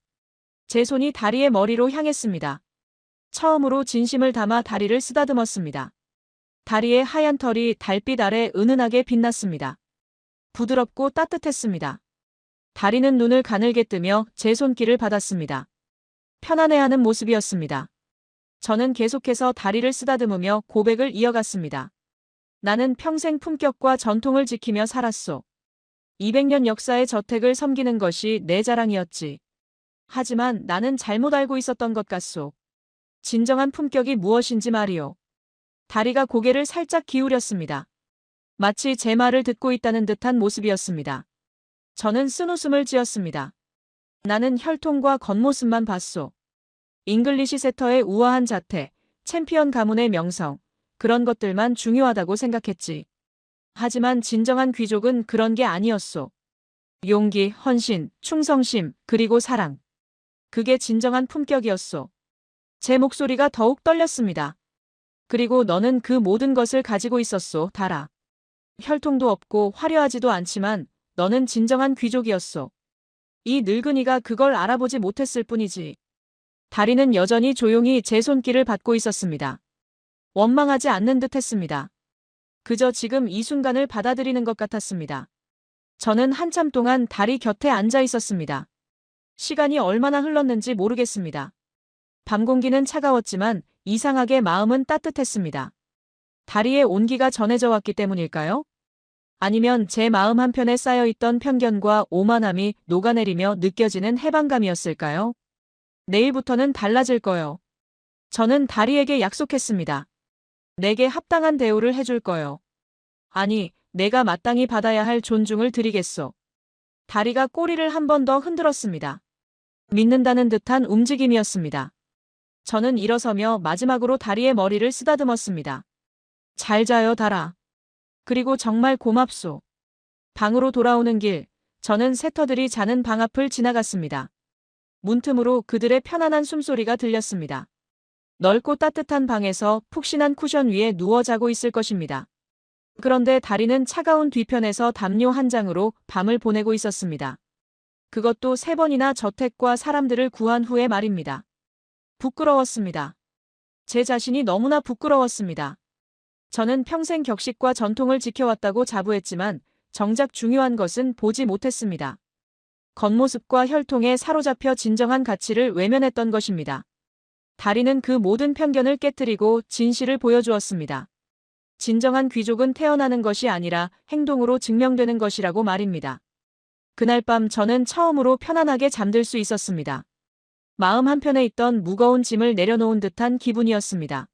A: 제 손이 다리의 머리로 향했습니다. 처음으로 진심을 담아 다리를 쓰다듬었습니다. 다리의 하얀 털이 달빛 아래 은은하게 빛났습니다. 부드럽고 따뜻했습니다. 다리는 눈을 가늘게 뜨며 제 손길을 받았습니다. 편안해하는 모습이었습니다. 저는 계속해서 다리를 쓰다듬으며 고백을 이어갔습니다. 나는 평생 품격과 전통을 지키며 살았소. 200년 역사의 저택을 섬기는 것이 내 자랑이었지. 하지만 나는 잘못 알고 있었던 것 같소. 진정한 품격이 무엇인지 말이오. 다리가 고개를 살짝 기울였습니다. 마치 제 말을 듣고 있다는 듯한 모습이었습니다. 저는 쓴웃음을 지었습니다. 나는 혈통과 겉모습만 봤소. 잉글리시 세터의 우아한 자태, 챔피언 가문의 명성, 그런 것들만 중요하다고 생각했지. 하지만 진정한 귀족은 그런 게 아니었소. 용기, 헌신, 충성심, 그리고 사랑. 그게 진정한 품격이었소. 제 목소리가 더욱 떨렸습니다. 그리고 너는 그 모든 것을 가지고 있었소, 달아. 혈통도 없고 화려하지도 않지만 너는 진정한 귀족이었소. 이 늙은이가 그걸 알아보지 못했을 뿐이지. 다리는 여전히 조용히 제 손길을 받고 있었습니다. 원망하지 않는 듯 했습니다. 그저 지금 이 순간을 받아들이는 것 같았습니다. 저는 한참 동안 다리 곁에 앉아 있었습니다. 시간이 얼마나 흘렀는지 모르겠습니다. 밤 공기는 차가웠지만 이상하게 마음은 따뜻했습니다. 다리의 온기가 전해져 왔기 때문일까요? 아니면 제 마음 한편에 쌓여있던 편견과 오만함이 녹아내리며 느껴지는 해방감이었을까요? 내일부터는 달라질 거요. 저는 다리에게 약속했습니다. 내게 합당한 대우를 해줄 거요. 아니, 내가 마땅히 받아야 할 존중을 드리겠소. 다리가 꼬리를 한 번 더 흔들었습니다. 믿는다는 듯한 움직임이었습니다. 저는 일어서며 마지막으로 다리의 머리를 쓰다듬었습니다. 잘 자요, 달아. 그리고 정말 고맙소. 방으로 돌아오는 길, 저는 세터들이 자는 방 앞을 지나갔습니다. 문틈으로 그들의 편안한 숨소리가 들렸습니다. 넓고 따뜻한 방에서 푹신한 쿠션 위에 누워 자고 있을 것입니다. 그런데 다리는 차가운 뒤편에서 담요 한 장으로 밤을 보내고 있었습니다. 그것도 3번이나 저택과 사람들을 구한 후에 말입니다. 부끄러웠습니다. 제 자신이 너무나 부끄러웠습니다. 저는 평생 격식과 전통을 지켜왔다고 자부했지만 정작 중요한 것은 보지 못했습니다. 겉모습과 혈통에 사로잡혀 진정한 가치를 외면했던 것입니다. 다리는 그 모든 편견을 깨뜨리고 진실을 보여주었습니다. 진정한 귀족은 태어나는 것이 아니라 행동으로 증명되는 것이라고 말입니다. 그날 밤 저는 처음으로 편안하게 잠들 수 있었습니다. 마음 한편에 있던 무거운 짐을 내려놓은 듯한 기분이었습니다.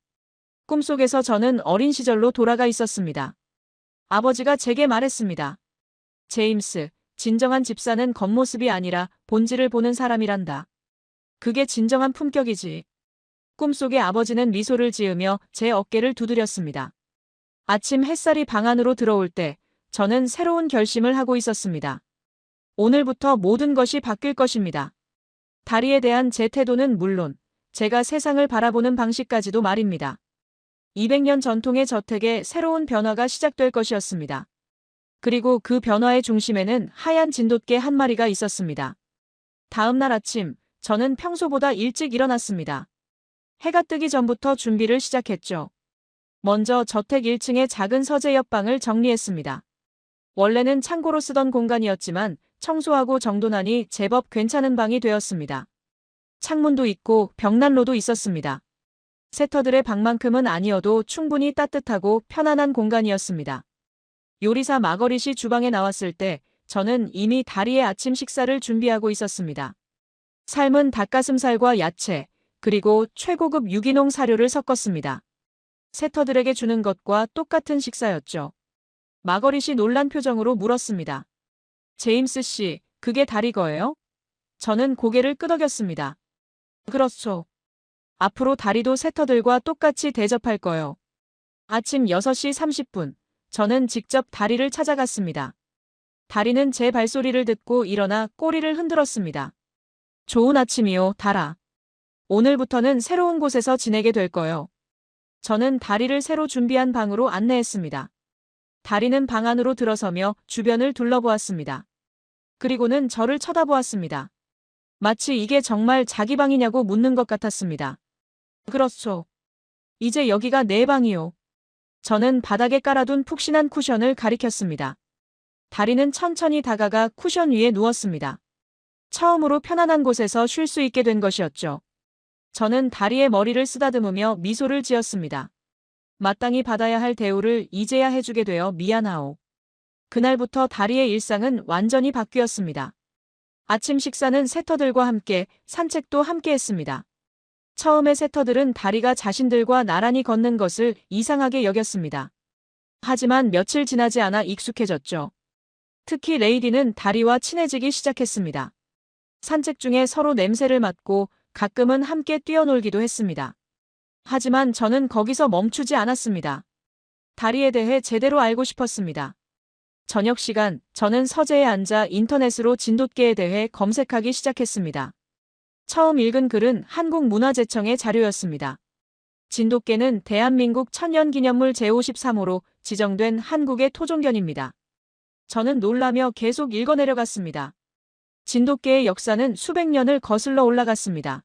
A: 꿈속에서 저는 어린 시절로 돌아가 있었습니다. 아버지가 제게 말했습니다. 제임스, 진정한 집사는 겉모습이 아니라 본질을 보는 사람이란다. 그게 진정한 품격이지. 꿈속의 아버지는 미소를 지으며 제 어깨를 두드렸습니다. 아침 햇살이 방 안으로 들어올 때 저는 새로운 결심을 하고 있었습니다. 오늘부터 모든 것이 바뀔 것입니다. 다리에 대한 제 태도는 물론 제가 세상을 바라보는 방식까지도 말입니다. 200년 전통의 저택에 새로운 변화가 시작될 것이었습니다. 그리고 그 변화의 중심에는 하얀 진돗개 한 마리가 있었습니다. 다음 날 아침, 저는 평소보다 일찍 일어났습니다. 해가 뜨기 전부터 준비를 시작했죠. 먼저 저택 1층의 작은 서재 옆방을 정리했습니다. 원래는 창고로 쓰던 공간이었지만 청소하고 정돈하니 제법 괜찮은 방이 되었습니다. 창문도 있고 벽난로도 있었습니다. 세터들의 방만큼은 아니어도 충분히 따뜻하고 편안한 공간이었습니다. 요리사 마거릿이 주방에 나왔을 때 저는 이미 다리의 아침 식사를 준비하고 있었습니다. 삶은 닭가슴살과 야채, 그리고 최고급 유기농 사료를 섞었습니다. 세터들에게 주는 것과 똑같은 식사였죠. 마거릿이 놀란 표정으로 물었습니다. 제임스 씨, 그게 다리 거예요? 저는 고개를 끄덕였습니다. 그렇죠. 앞으로 다리도 세터들과 똑같이 대접할 거요. 아침 6시 30분, 저는 직접 다리를 찾아갔습니다. 다리는 제 발소리를 듣고 일어나 꼬리를 흔들었습니다. 좋은 아침이요, 달아. 오늘부터는 새로운 곳에서 지내게 될 거요. 저는 다리를 새로 준비한 방으로 안내했습니다. 다리는 방 안으로 들어서며 주변을 둘러보았습니다. 그리고는 저를 쳐다보았습니다. 마치 이게 정말 자기 방이냐고 묻는 것 같았습니다. 그렇죠. 이제 여기가 내 방이요. 저는 바닥에 깔아둔 푹신한 쿠션을 가리켰습니다. 다리는 천천히 다가가 쿠션 위에 누웠습니다. 처음으로 편안한 곳에서 쉴 수 있게 된 것이었죠. 저는 다리의 머리를 쓰다듬으며 미소를 지었습니다. 마땅히 받아야 할 대우를 이제야 해주게 되어 미안하오. 그날부터 다리의 일상은 완전히 바뀌었습니다. 아침 식사는 세터들과 함께, 산책도 함께 했습니다. 처음에 세터들은 다리가 자신들과 나란히 걷는 것을 이상하게 여겼습니다. 하지만 며칠 지나지 않아 익숙해졌죠. 특히 레이디는 다리와 친해지기 시작했습니다. 산책 중에 서로 냄새를 맡고 가끔은 함께 뛰어놀기도 했습니다. 하지만 저는 거기서 멈추지 않았습니다. 다리에 대해 제대로 알고 싶었습니다. 저녁 시간, 저는 서재에 앉아 인터넷으로 진돗개에 대해 검색하기 시작했습니다. 처음 읽은 글은 한국문화재청의 자료였습니다. 진돗개는 대한민국 천연기념물 제53호로 지정된 한국의 토종견입니다. 저는 놀라며 계속 읽어내려갔습니다. 진돗개의 역사는 수백 년을 거슬러 올라갔습니다.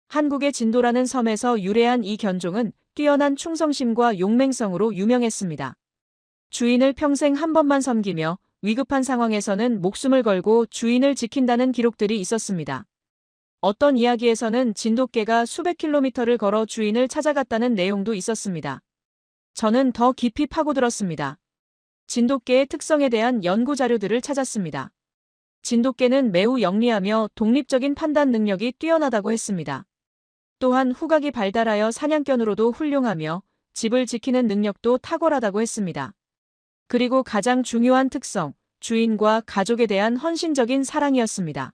A: 한국의 진도라는 섬에서 유래한 이 견종은 뛰어난 충성심과 용맹성으로 유명했습니다. 주인을 평생 한 번만 섬기며 위급한 상황에서는 목숨을 걸고 주인을 지킨다는 기록들이 있었습니다. 어떤 이야기에서는 진돗개가 수백 킬로미터를 걸어 주인을 찾아갔다는 내용도 있었습니다. 저는 더 깊이 파고들었습니다. 진돗개의 특성에 대한 연구 자료들을 찾았습니다. 진돗개는 매우 영리하며 독립적인 판단 능력이 뛰어나다고 했습니다. 또한 후각이 발달하여 사냥견으로도 훌륭하며 집을 지키는 능력도 탁월하다고 했습니다. 그리고 가장 중요한 특성, 주인과 가족에 대한 헌신적인 사랑이었습니다.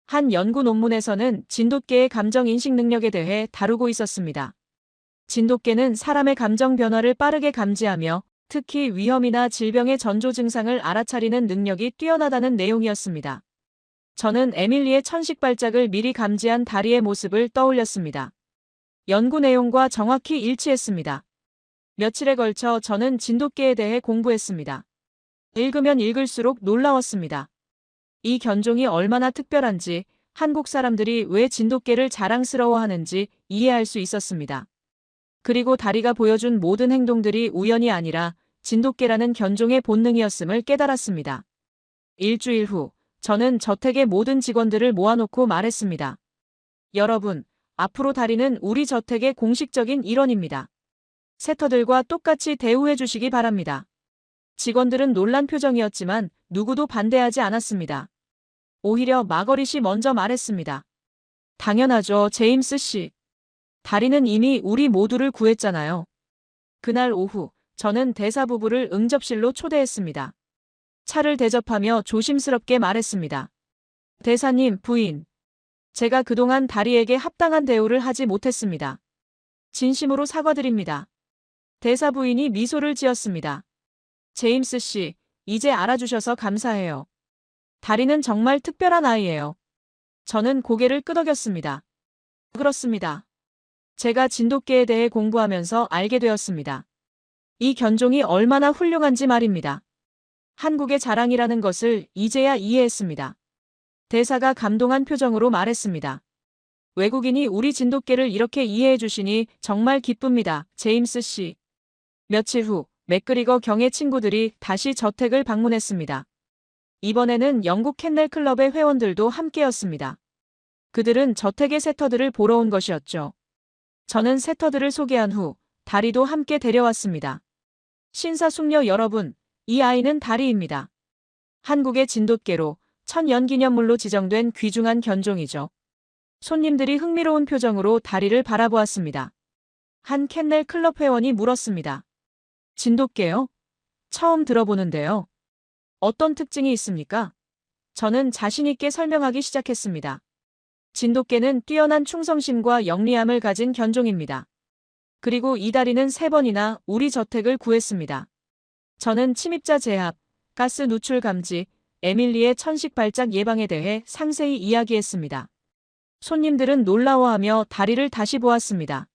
A: 한 연구 논문에서는 진돗개의 감정 인식 능력에 대해 다루고 있었습니다. 진돗개는 사람의 감정 변화를 빠르게 감지하며 특히 위험이나 질병의 전조 증상을 알아차리는 능력이 뛰어나다는 내용이었습니다. 저는 에밀리의 천식 발작을 미리 감지한 다리의 모습을 떠올렸습니다. 연구 내용과 정확히 일치했습니다. 며칠에 걸쳐 저는 진돗개에 대해 공부했습니다. 읽으면 읽을수록 놀라웠습니다. 이 견종이 얼마나 특별한지, 한국 사람들이 왜 진돗개를 자랑스러워하는지 이해할 수 있었습니다. 그리고 다리가 보여준 모든 행동들이 우연이 아니라 진돗개라는 견종의 본능이었음을 깨달았습니다. 일주일 후, 저는 저택의 모든 직원들을 모아놓고 말했습니다. 여러분, 앞으로 다리는 우리 저택의 공식적인 일원입니다. 세터들과 똑같이 대우해 주시기 바랍니다. 직원들은 놀란 표정이었지만 누구도 반대하지 않았습니다. 오히려 마거리 씨 먼저 말했습니다. 당연하죠, 제임스 씨. 다리는 이미 우리 모두를 구했잖아요. 그날 오후, 저는 대사 부부를 응접실로 초대했습니다. 차를 대접하며 조심스럽게 말했습니다. 대사님, 부인. 제가 그동안 다리에게 합당한 대우를 하지 못했습니다. 진심으로 사과드립니다. 대사 부인이 미소를 지었습니다. 제임스 씨, 이제 알아주셔서 감사해요. 다리는 정말 특별한 아이예요. 저는 고개를 끄덕였습니다. 그렇습니다. 제가 진돗개에 대해 공부하면서 알게 되었습니다. 이 견종이 얼마나 훌륭한지 말입니다. 한국의 자랑이라는 것을 이제야 이해했습니다. 대사가 감동한 표정으로 말했습니다. 외국인이 우리 진돗개를 이렇게 이해해 주시니 정말 기쁩니다, 제임스 씨. 며칠 후, 맥그리거 경의 친구들이 다시 저택을 방문했습니다. 이번에는 영국 캔넬 클럽의 회원들도 함께였습니다. 그들은 저택의 세터들을 보러 온 것이었죠. 저는 세터들을 소개한 후 다리도 함께 데려왔습니다. 신사숙녀 여러분, 이 아이는 다리입니다. 한국의 진돗개로 천연기념물로 지정된 귀중한 견종이죠. 손님들이 흥미로운 표정으로 다리를 바라보았습니다. 한 캔넬 클럽 회원이 물었습니다. 진돗개요? 처음 들어보는데요. 어떤 특징이 있습니까? 저는 자신있게 설명하기 시작했습니다. 진돗개는 뛰어난 충성심과 영리함을 가진 견종입니다. 그리고 이 다리는 3번이나 우리 저택을 구했습니다. 저는 침입자 제압, 가스 누출 감지, 에밀리의 천식 발작 예방에 대해 상세히 이야기했습니다. 손님들은 놀라워하며 다리를 다시 보았습니다.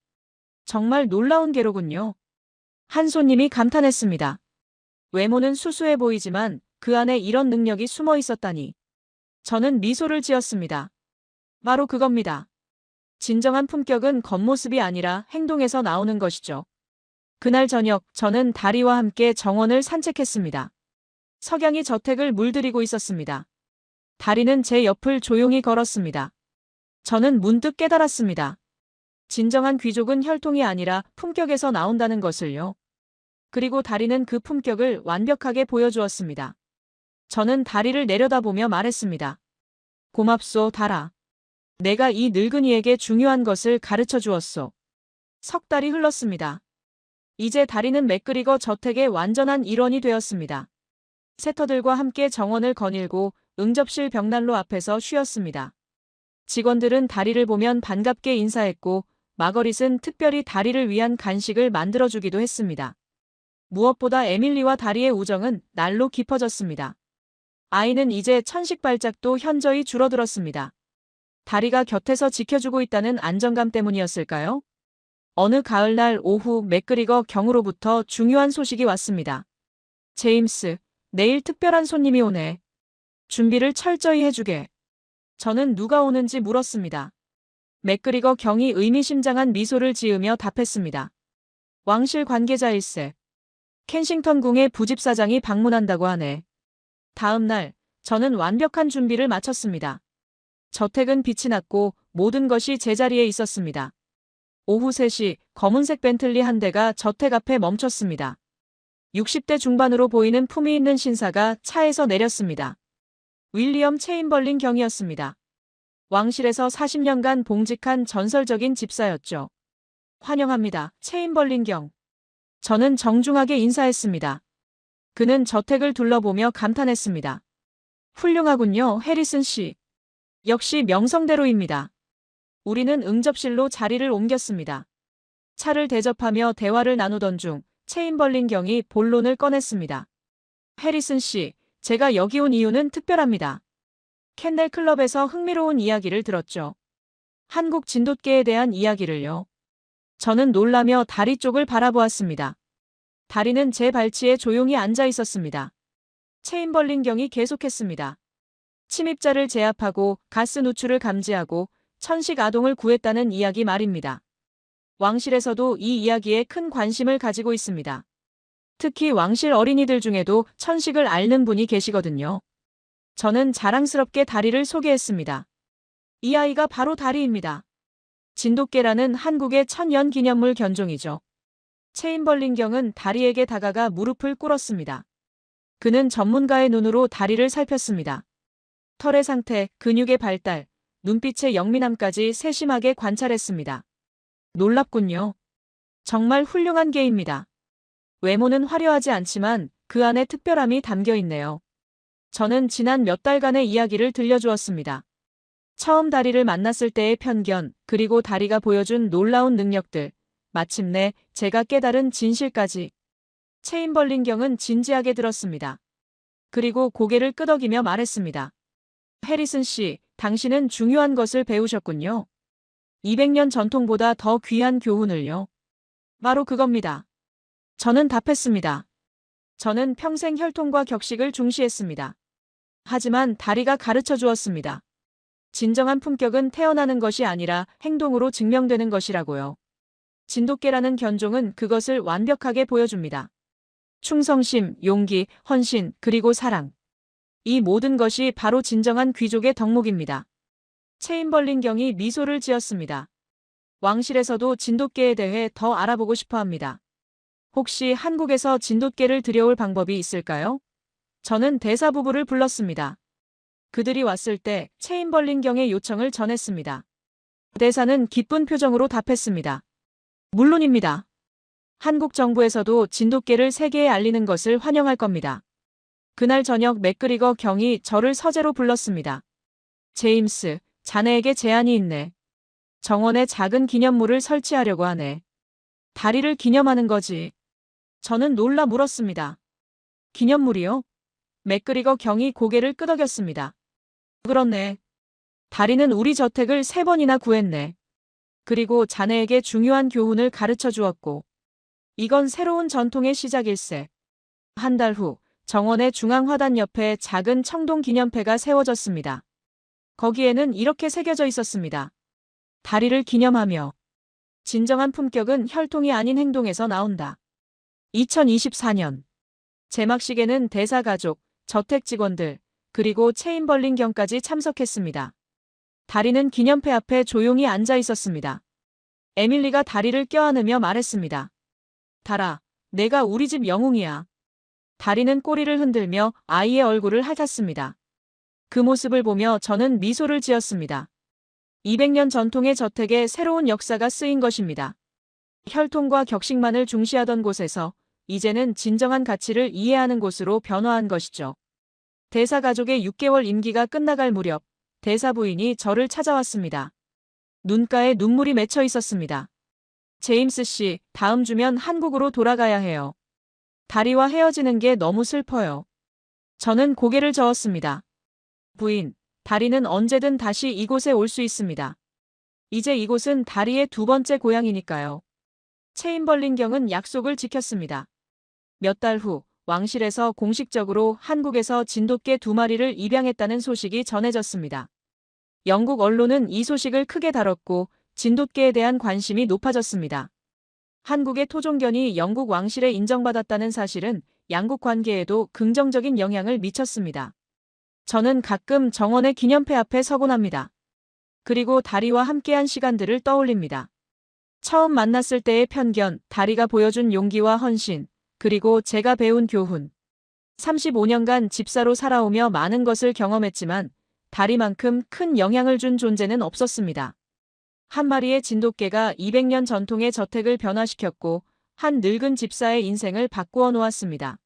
A: 정말 놀라운 개로군요. 한 손님이 감탄했습니다. 외모는 수수해 보이지만 그 안에 이런 능력이 숨어 있었다니. 저는 미소를 지었습니다. 바로 그겁니다. 진정한 품격은 겉모습이 아니라 행동에서 나오는 것이죠. 그날 저녁 저는 다리와 함께 정원을 산책했습니다. 석양이 저택을 물들이고 있었습니다. 다리는 제 옆을 조용히 걸었습니다. 저는 문득 깨달았습니다. 진정한 귀족은 혈통이 아니라 품격에서 나온다는 것을요. 그리고 다리는 그 품격을 완벽하게 보여주었습니다. 저는 다리를 내려다보며 말했습니다. 고맙소, 달아. 내가 이 늙은이에게 중요한 것을 가르쳐 주었소. 석 달이 흘렀습니다. 이제 다리는 맥그리거 저택의 완전한 일원이 되었습니다. 세터들과 함께 정원을 거닐고 응접실 벽난로 앞에서 쉬었습니다. 직원들은 다리를 보면 반갑게 인사했고 마거릿은 특별히 다리를 위한 간식을 만들어주기도 했습니다. 무엇보다 에밀리와 다리의 우정은 날로 깊어졌습니다. 아이는 이제 천식 발작도 현저히 줄어들었습니다. 다리가 곁에서 지켜주고 있다는 안정감 때문이었을까요? 어느 가을날 오후 맥그리거 경으로부터 중요한 소식이 왔습니다. 제임스, 내일 특별한 손님이 오네. 준비를 철저히 해주게. 저는 누가 오는지 물었습니다. 맥그리거 경이 의미심장한 미소를 지으며 답했습니다. 왕실 관계자일세. 켄싱턴 궁의 부집사장이 방문한다고 하네. 다음 날, 저는 완벽한 준비를 마쳤습니다. 저택은 빛이 났고 모든 것이 제자리에 있었습니다. 오후 3시 검은색 벤틀리 한 대가 저택 앞에 멈췄습니다. 60대 중반으로 보이는 품위 있는 신사가 차에서 내렸습니다. 윌리엄 체인벌린 경이었습니다. 왕실에서 40년간 봉직한 전설적인 집사였죠. 환영합니다, 체인벌린 경. 저는 정중하게 인사했습니다. 그는 저택을 둘러보며 감탄했습니다. 훌륭하군요, 해리슨 씨. 역시 명성대로입니다. 우리는 응접실로 자리를 옮겼습니다. 차를 대접하며 대화를 나누던 중 체인벌린 경이 본론을 꺼냈습니다. 해리슨 씨, 제가 여기 온 이유는 특별합니다. 캔넬 클럽에서 흥미로운 이야기를 들었죠. 한국 진돗개에 대한 이야기를요. 저는 놀라며 다리 쪽을 바라보았습니다. 다리는 제 발치에 조용히 앉아 있었습니다. 체인벌린 경이 계속했습니다. 침입자를 제압하고 가스 누출을 감지하고 천식 아동을 구했다는 이야기 말입니다. 왕실에서도 이 이야기에 큰 관심을 가지고 있습니다. 특히 왕실 어린이들 중에도 천식을 앓는 분이 계시거든요. 저는 자랑스럽게 다리를 소개했습니다. 이 아이가 바로 다리입니다. 진돗개라는 한국의 천연 기념물 견종이죠. 체인벌링경은 다리에게 다가가 무릎을 꿇었습니다. 그는 전문가의 눈으로 다리를 살폈습니다. 털의 상태, 근육의 발달, 눈빛의 영민함까지 세심하게 관찰했습니다. 놀랍군요. 정말 훌륭한 개입니다. 외모는 화려하지 않지만 그 안에 특별함이 담겨 있네요. 저는 지난 몇 달간의 이야기를 들려주었습니다. 처음 다리를 만났을 때의 편견, 그리고 다리가 보여준 놀라운 능력들, 마침내 제가 깨달은 진실까지. 체인벌링경은 진지하게 들었습니다. 그리고 고개를 끄덕이며 말했습니다. 해리슨 씨, 당신은 중요한 것을 배우셨군요. 200년 전통보다 더 귀한 교훈을요. 바로 그겁니다. 저는 답했습니다. 저는 평생 혈통과 격식을 중시했습니다. 하지만 다리가 가르쳐 주었습니다. 진정한 품격은 태어나는 것이 아니라 행동으로 증명되는 것이라고요. 진돗개라는 견종은 그것을 완벽하게 보여줍니다. 충성심, 용기, 헌신, 그리고 사랑. 이 모든 것이 바로 진정한 귀족의 덕목입니다. 체인벌링경이 미소를 지었습니다. 왕실에서도 진돗개에 대해 더 알아보고 싶어 합니다. 혹시 한국에서 진돗개를 들여올 방법이 있을까요? 저는 대사 부부를 불렀습니다. 그들이 왔을 때 체인벌링경의 요청을 전했습니다. 대사는 기쁜 표정으로 답했습니다. 물론입니다. 한국 정부에서도 진돗개를 세계에 알리는 것을 환영할 겁니다. 그날 저녁 맥그리거 경이 저를 서재로 불렀습니다. 제임스, 자네에게 제안이 있네. 정원에 작은 기념물을 설치하려고 하네. 다리를 기념하는 거지. 저는 놀라 물었습니다. 기념물이요? 맥그리거 경이 고개를 끄덕였습니다. 그렇네. 다리는 우리 저택을 3번이나 구했네. 그리고 자네에게 중요한 교훈을 가르쳐 주었고. 이건 새로운 전통의 시작일세. 한 달 후, 정원의 중앙화단 옆에 작은 청동 기념패가 세워졌습니다. 거기에는 이렇게 새겨져 있었습니다. 다리를 기념하며. 진정한 품격은 혈통이 아닌 행동에서 나온다. 2024년. 제막식에는 대사 가족, 저택 직원들, 그리고 체인벌링경까지 참석했습니다. 다리는 기념패 앞에 조용히 앉아 있었습니다. 에밀리가 다리를 껴안으며 말했습니다. 달아, 내가 우리 집 영웅이야. 다리는 꼬리를 흔들며 아이의 얼굴을 핥았습니다. 그 모습을 보며 저는 미소를 지었습니다. 200년 전통의 저택에 새로운 역사가 쓰인 것입니다. 혈통과 격식만을 중시하던 곳에서 이제는 진정한 가치를 이해하는 곳으로 변화한 것이죠. 대사 가족의 6개월 임기가 끝나갈 무렵 대사 부인이 저를 찾아왔습니다. 눈가에 눈물이 맺혀 있었습니다. 제임스 씨, 다음 주면 한국으로 돌아가야 해요. 다리와 헤어지는 게 너무 슬퍼요. 저는 고개를 저었습니다. 부인, 다리는 언제든 다시 이곳에 올 수 있습니다. 이제 이곳은 다리의 2번째 고향이니까요. 체인벌링경은 약속을 지켰습니다. 몇 달 후, 왕실에서 공식적으로 한국에서 진돗개 2마리를 입양했다는 소식이 전해졌습니다. 영국 언론은 이 소식을 크게 다뤘고 진돗개에 대한 관심이 높아졌습니다. 한국의 토종견이 영국 왕실에 인정받았다는 사실은 양국 관계에도 긍정적인 영향을 미쳤습니다. 저는 가끔 정원의 기념패 앞에 서곤 합니다. 그리고 다리와 함께한 시간들을 떠올립니다. 처음 만났을 때의 편견, 다리가 보여준 용기와 헌신, 그리고 제가 배운 교훈. 35년간 집사로 살아오며 많은 것을 경험했지만 다리만큼 큰 영향을 준 존재는 없었습니다. 한 마리의 진돗개가 200년 전통의 저택을 변화시켰고 한 늙은 집사의 인생을 바꾸어 놓았습니다.